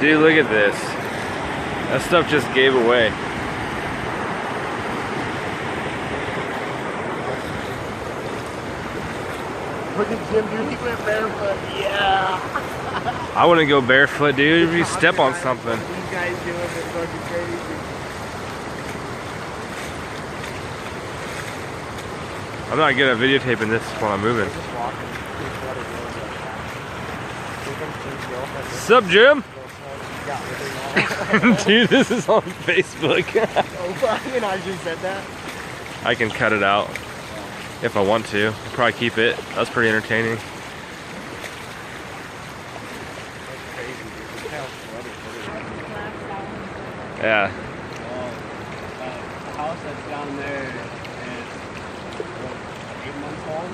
Dude, look at this. That stuff just gave away. Look at Jim, dude. He went barefoot. Yeah. I wouldn't go barefoot, dude. If you step on something. These guys doing this fucking crazy. I'm not good at videotaping this while I'm moving. Sup, Jim? Dude, this is on Facebook. Oh, I just said that. I can cut it out if I want to. I'll probably keep it. That's pretty entertaining. Yeah. The house that's down there is 8 months old,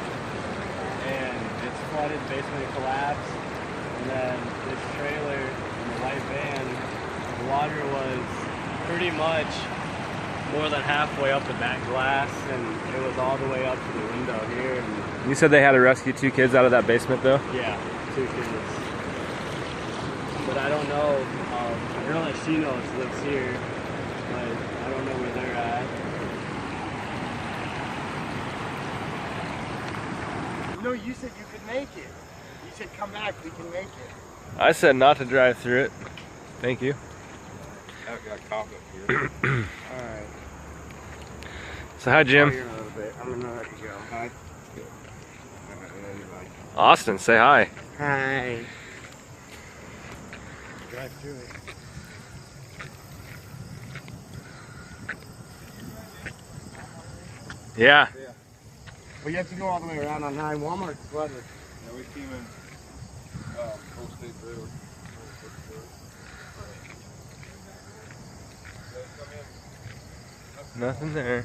and it's flooded, basement collapsed, and then this trailer and the white van, the water was pretty much more than halfway up the back glass, and it was all the way up to the window here. And You said they had to rescue 2 kids out of that basement, though? yeah, 2 kids. But I don't know, the girl that she knows lives here, but I don't know where they're at. No, you said you could make it. You said come back, we can make it. I said not to drive through it. Thank you. I've got coffee up here. Alright. So hi, Jim. I'm gonna let you go. Hi. Austin, say hi. Hi. Drive through it. Yeah. Well, you have to go all the way around on high. Walmart's flooded. Yeah, we came in Cold State Road. Nothing there.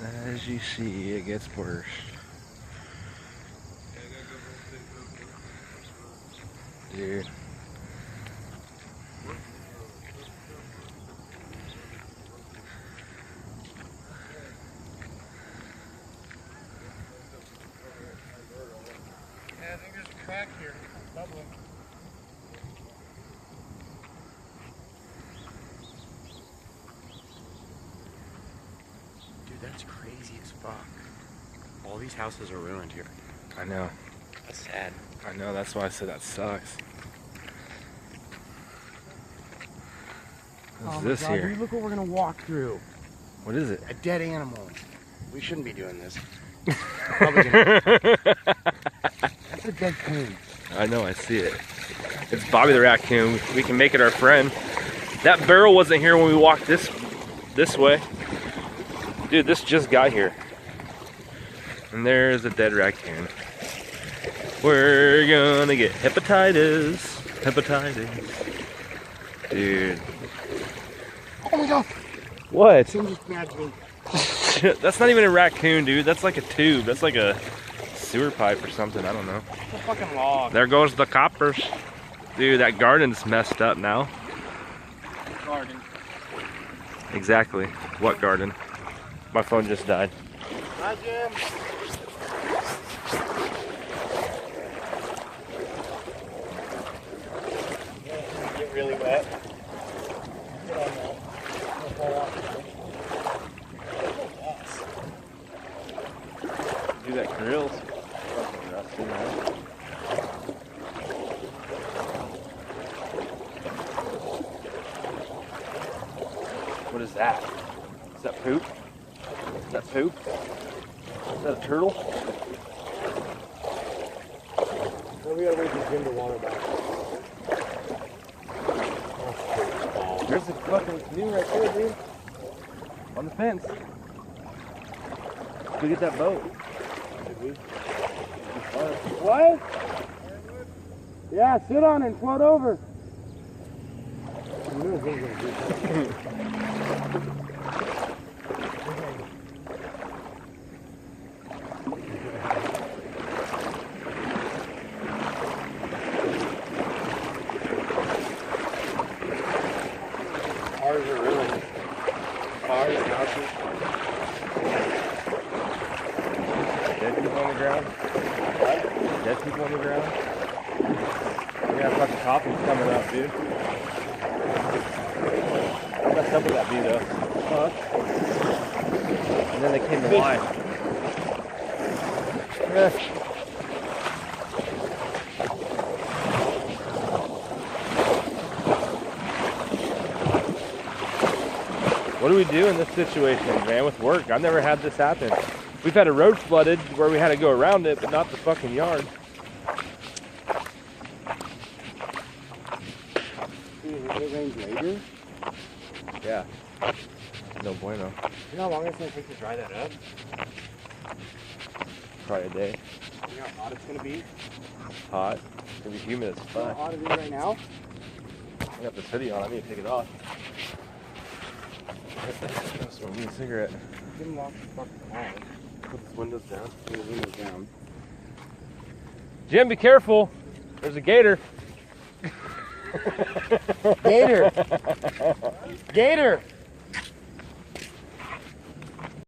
And as you see, it gets worse. Dude. Yeah, I think there's a crack here. Bubbling. Dude, that's crazy as fuck. All these houses are ruined here. I know. That's sad. I know, that's why I said that sucks. What's this my God, here? dude, look what we're gonna walk through. What is it? A dead animal. We shouldn't be doing this. Probably gonna... That's a dead coon. I know, I see it. It's Bobby the raccoon. We can make it our friend. That barrel wasn't here when we walked this way. Dude, this just got here. And there's a dead raccoon. We're gonna get hepatitis. Hepatitis. Dude. Oh my God. What? Someone just grabbed me. That's not even a raccoon, dude. That's like a tube. That's like a sewer pipe or something. I don't know. It's a fucking log. There goes the coppers. Dude, that garden's messed up now. Garden. Exactly. What garden? My phone just died. Hi, Jim. Get really wet. Get on that. It'll fall off. Dude, that grill's fucking rusty, man. What is that? Is that poop? Is that poop? Is that a turtle? Well, we gotta wait for Jim to water back. There's a fucking canoe right there, dude. On the fence. Look at that boat. What? Yeah, sit on it and float over. Cars are ruined. Cars, houses. Dead people on the ground? What? Dead people on the ground? Yeah, Yeah, fucking coffee's coming up, dude. I messed up with that bee though. And then they came to life. What do we do in this situation, man, with work? I've never had this happen. We've had a road flooded where we had to go around it, but not the fucking yard. If it rains later? Yeah. No bueno. You know how long it's going to take to dry that up? Probably a day. You know how hot it's going to be? Hot. It's gonna be humid as You know how fuck. hot it is right now? I got this hoodie on. I need to take it off. Smoke me a cigarette. Give them off the fucking wall. Put the windows down. Put the windows down. Jim, be careful. There's a gator. Gator! Gator!